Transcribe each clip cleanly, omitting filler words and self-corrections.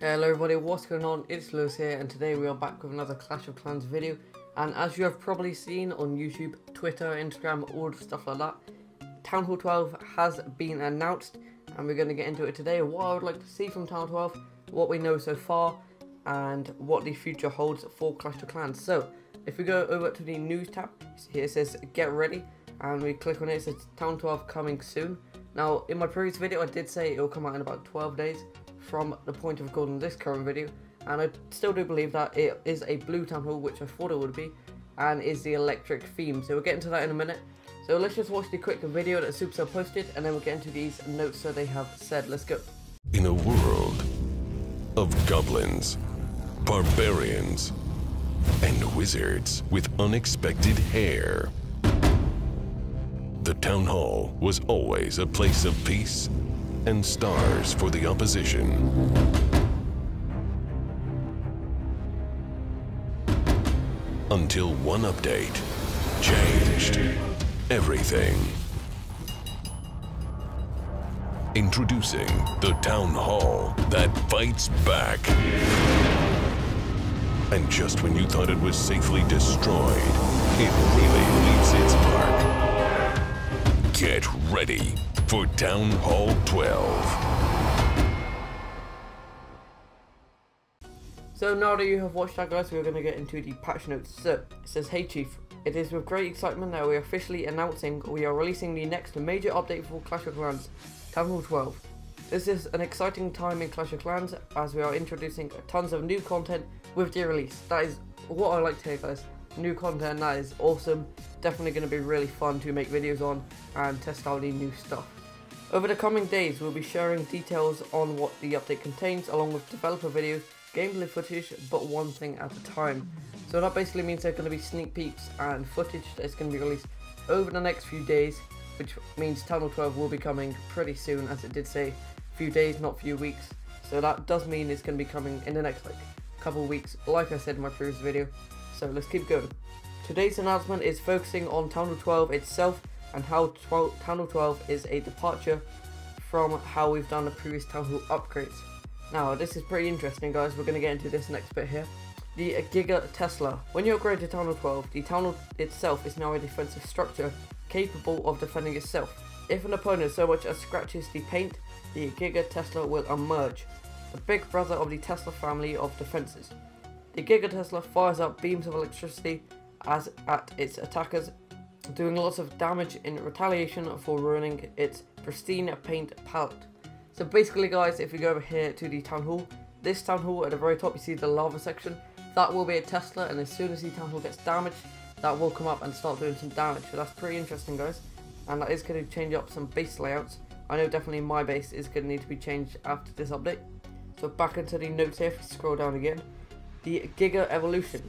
Hello everybody, what's going on? It's Lewis here, and today we are back with another Clash of Clans video. And as you have probably seen on YouTube, Twitter, Instagram, all stuff like that, Town Hall 12 has been announced, and we're going to get into it today. What I would like to see from Town Hall 12, what we know so far, and what the future holds for Clash of Clans. So, if we go over to the news tab, here it says get ready, and we click on it, it says Town 12 coming soon. Now, in my previous video, I did say it will come out in about 12 days. From the point of recording this current video, and I still do believe that it is a blue town hall, which I thought it would be, and is the electric theme. So we'll get into that in a minute. So let's just watch the quick video that Supercell posted, and then we'll get into these notes that they have said. Let's go. In a world of goblins, barbarians, and wizards with unexpected hair, the town hall was always a place of peace and stars for the opposition. Until one update changed everything. Introducing the town hall that fights back. And just when you thought it was safely destroyed, it really leaves its mark. Get ready for Town Hall 12. So now that you have watched that, guys, we're going to get into the patch notes. So it says, "Hey Chief, it is with great excitement that we are officially announcing we are releasing the next major update for Clash of Clans, Town Hall 12. This is an exciting time in Clash of Clans as we are introducing tons of new content with the release." That is what I like to hear, guys. New content, that is awesome. Definitely going to be really fun to make videos on and test out the new stuff. Over the coming days, we'll be sharing details on what the update contains, along with developer videos, gameplay footage, but one thing at a time. So that basically means there's going to be sneak peeks and footage that's going to be released over the next few days, which means Town Hall 12 will be coming pretty soon, as it did say, few days, not few weeks. So that does mean it's going to be coming in the next couple of weeks, like I said in my previous video. So let's keep going. Today's announcement is focusing on Town Hall 12 itself, and how Town Hall 12 is a departure from how we've done the previous Town Hall upgrades. Now, this is pretty interesting, guys. We're going to get into this next bit here. The GIGA Tesla. When you upgrade to Town Hall 12, the Town Hall itself is now a defensive structure capable of defending itself. If an opponent so much as scratches the paint, the GIGA Tesla will emerge, the big brother of the Tesla family of defenses. The GIGA Tesla fires out beams of electricity at its attackers, doing lots of damage in retaliation for ruining its pristine paint palette. So basically, guys, if we go over here to the Town Hall, this Town Hall at the very top, you see the lava section, that will be a Tesla, and as soon as the Town Hall gets damaged, that will come up and start doing some damage. So that's pretty interesting, guys, and that is going to change up some base layouts. I know definitely my base is going to need to be changed after this update. So back into the notes here, if we scroll down again, the GIGA Evolution.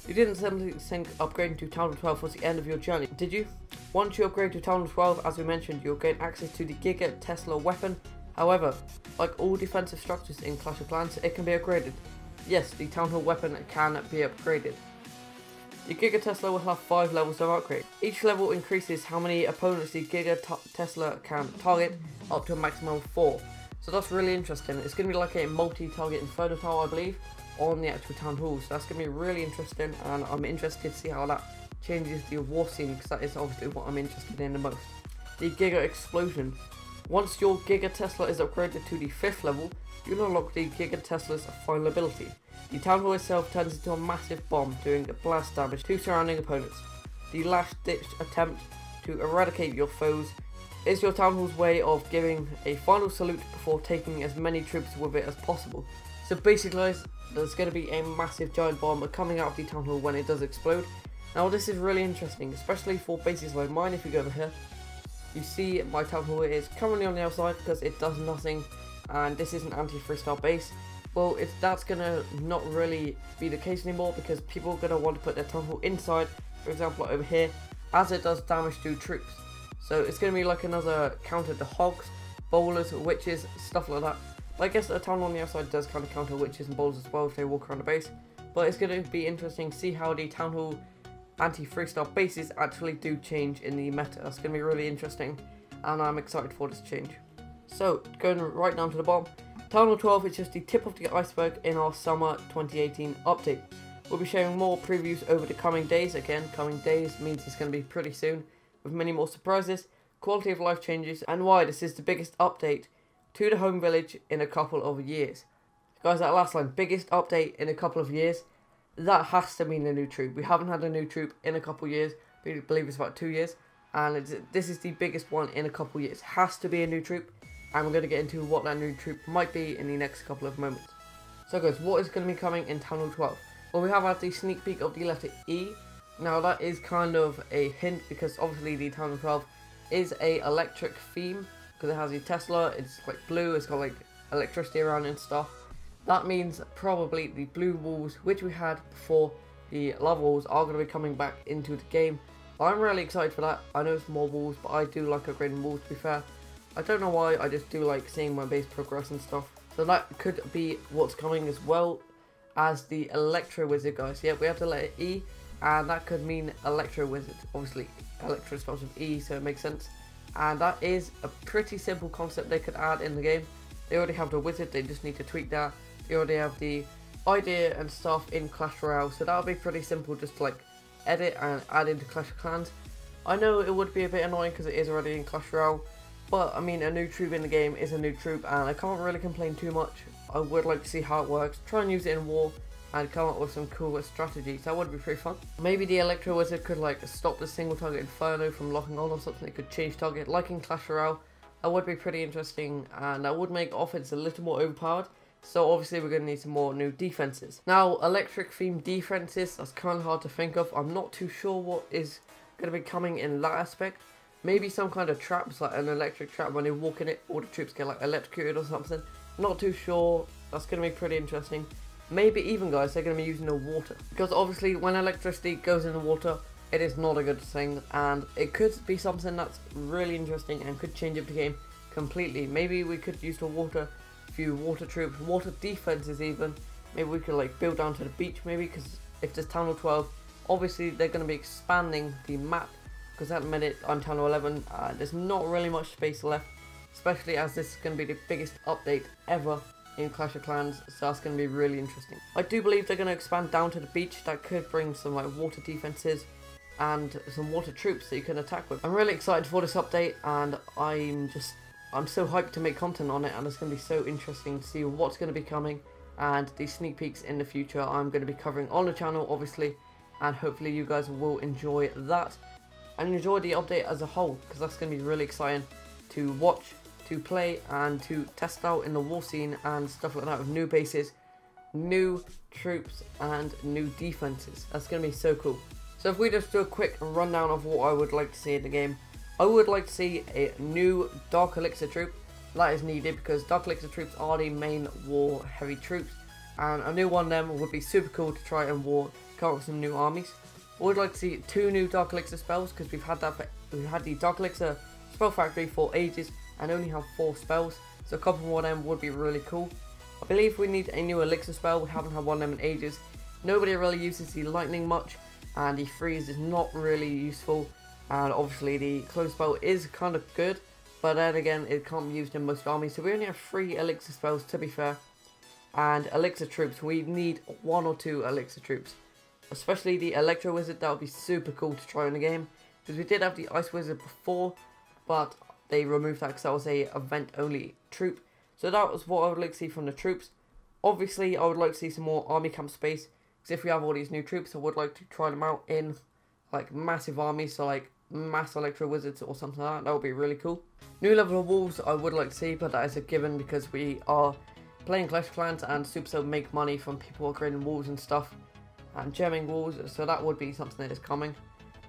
You didn't simply think upgrading to Town Hall 12 was the end of your journey, did you? Once you upgrade to Town Hall 12, as we mentioned, you'll gain access to the GIGA Tesla weapon. However, like all defensive structures in Clash of Clans, it can be upgraded. Yes, the Town Hall weapon can be upgraded. The GIGA Tesla will have 5 levels of upgrade. Each level increases how many opponents the GIGA Tesla can target, up to a maximum of 4. So that's really interesting. It's going to be like a multi-target Inferno Tower, I believe, on the actual Town Hall. So that's going to be really interesting, and I'm interested to see how that changes the war scene, because that is obviously what I'm interested in the most. The GIGA Explosion. Once your GIGA Tesla is upgraded to the 5th level, you'll unlock the GIGA Tesla's final ability. The Town Hall itself turns into a massive bomb, doing blast damage to surrounding opponents. The last-ditch attempt to eradicate your foes is your Town Hall's way of giving a final salute before taking as many troops with it as possible. So basically, guys, there's going to be a massive giant bomb coming out of the Town Hall when it does explode. Now this is really interesting, especially for bases like mine. If you go over here, you see my Town Hall is currently on the outside because it does nothing, and this is an anti-freestyle base. Well, that's going to not really be the case anymore, because people are going to want to put their Town Hall inside, for example over here, as it does damage to troops. So it's going to be like another counter to hogs, bowlers, witches, stuff like that. But I guess a Town Hall on the outside does kind of counter witches and bowlers as well if they walk around the base. But it's going to be interesting to see how the Town Hall anti-freestyle bases actually do change in the meta. That's going to be really interesting, and I'm excited for this change. So, going right down to the bottom, Town Hall 12 is just the tip of the iceberg in our summer 2018 update. We'll be sharing more previews over the coming days. Again, coming days means it's going to be pretty soon, with many more surprises, quality of life changes, and why this is the biggest update to the home village in a couple of years. Guys, that last line, biggest update in a couple of years, that has to mean a new troop. We haven't had a new troop in a couple of years. I believe it's about 2 years, and this is the biggest one in a couple of years. Has to be a new troop, and we're going to get into what that new troop might be in the next couple of moments. So guys, what is going to be coming in Town Hall 12? Well, we have had the sneak peek of the letter E. Now that is kind of a hint, because obviously the Town Hall 12 is a electric theme, because it has a Tesla, it's like blue, it's got like electricity around and stuff. That means probably the blue walls, which we had before the lava walls, are going to be coming back into the game. I'm really excited for that. I know it's more walls, but I do like upgrading walls, to be fair. I don't know why, I just do like seeing my base progress and stuff. So that could be what's coming, as well as the Electro Wizard, guys. Yeah, we have the letter E, and that could mean Electro Wizard. Obviously, Electro starts with E, so it makes sense. And that is a pretty simple concept they could add in the game. They already have the wizard, they just need to tweak that. They already have the idea and stuff in Clash Royale, so that would be pretty simple, just to like edit and add into Clash of Clans. I know it would be a bit annoying because it is already in Clash Royale, but I mean, a new troop in the game is a new troop, and I can't really complain too much. I would like to see how it works, try and use it in war, and come up with some cool strategies. That would be pretty fun. Maybe the Electro Wizard could like stop the single target Inferno from locking on or something. It could change target, like in Clash Royale. That would be pretty interesting, and that would make offense a little more overpowered. So obviously we're going to need some more new defenses. Now, electric themed defenses, that's kind of hard to think of. I'm not too sure what is going to be coming in that aspect. Maybe some kind of traps, like an electric trap. When they walk in it, all the troops get like electrocuted or something. Not too sure. That's going to be pretty interesting. Maybe even, guys, they're going to be using the water, because obviously when electricity goes in the water, it is not a good thing, and it could be something that's really interesting and could change up the game completely. Maybe we could use the water, few water troops, water defenses even. Maybe we could like build down to the beach, maybe, because if there's Town Hall 12, obviously they're going to be expanding the map, because at the minute on Town Hall 11 there's not really much space left, especially as this is going to be the biggest update ever in Clash of Clans, so that's going to be really interesting. I do believe they're going to expand down to the beach. That could bring some like water defenses and some water troops that you can attack with. I'm really excited for this update, and I'm so hyped to make content on it, and it's going to be so interesting to see what's going to be coming and the sneak peeks in the future I'm going to be covering on the channel, obviously, and hopefully you guys will enjoy that and enjoy the update as a whole, because that's going to be really exciting to watch, to play, and to test out in the war scene and stuff like that, with new bases, new troops, and new defenses. That's going to be so cool. So if we just do a quick rundown of what I would like to see in the game, I would like to see a new Dark Elixir troop. That is needed, because Dark Elixir troops are the main war heavy troops, and a new one of them would be super cool to try and come up with some new armies. I would like to see 2 new Dark Elixir spells, because we've had the Dark Elixir spell factory for ages and only have 4 spells, so a couple more of them would be really cool. I believe we need a new elixir spell. We haven't had one of them in ages. Nobody really uses the lightning much, and the freeze is not really useful, and obviously the close spell is kind of good, but then again it can't be used in most armies, so we only have 3 elixir spells, to be fair. And elixir troops, we need 1 or 2 elixir troops, especially the Electro Wizard. That would be super cool to try in the game, because we did have the Ice Wizard before, but they removed that because that was a event only troop. So that was what I would like to see from the troops. Obviously I would like to see some more army camp space, because if we have all these new troops, I would like to try them out in like massive armies, so like mass Electro Wizards or something like that. That would be really cool. New level of wolves I would like to see, but that is a given, because we are playing Clash of Clans and Supercell make money from people upgrading walls and stuff and gemming walls, so that would be something that is coming.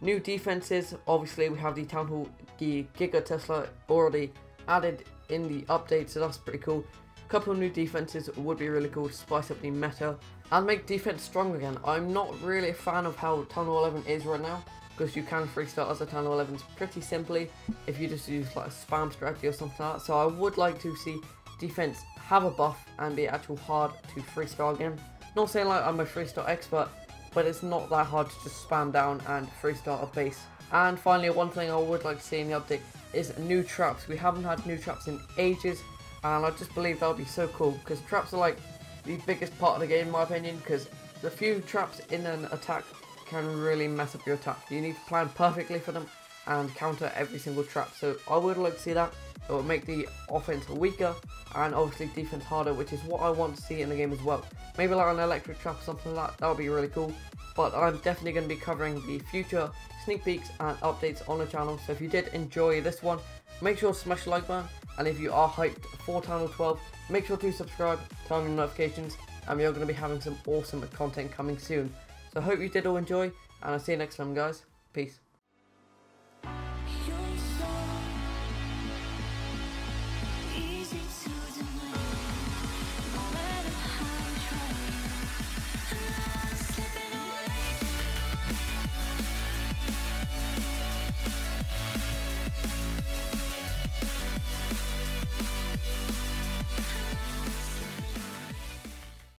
New defenses, obviously we have the Town Hall, the GIGA Tesla already added in the update, so that's pretty cool. A couple of new defenses would be really cool to spice up the meta and make defense strong again. I'm not really a fan of how Town Hall 11 is right now, because you can free start as a Town Hall 11 pretty simply if you just use like a spam strategy or something like that. So I would like to see defense have a buff and be actual hard to free start again. Not saying like I'm a free start expert, but it's not that hard to just spam down and free start a base. And finally, one thing I would like to see in the update is new traps. We haven't had new traps in ages, and I just believe that would be so cool, because traps are like the biggest part of the game in my opinion, because the few traps in an attack can really mess up your attack. You need to plan perfectly for them and counter every single trap, so I would like to see that. It would make the offense weaker and obviously defense harder, which is what I want to see in the game as well. Maybe like an electric trap or something like that, that would be really cool. But I'm definitely going to be covering the future sneak peeks and updates on the channel, so if you did enjoy this one, make sure to smash the like button, and if you are hyped for Town Hall 12, make sure to subscribe, turn on notifications, and we are going to be having some awesome content coming soon. So I hope you did all enjoy, and I'll see you next time guys. Peace.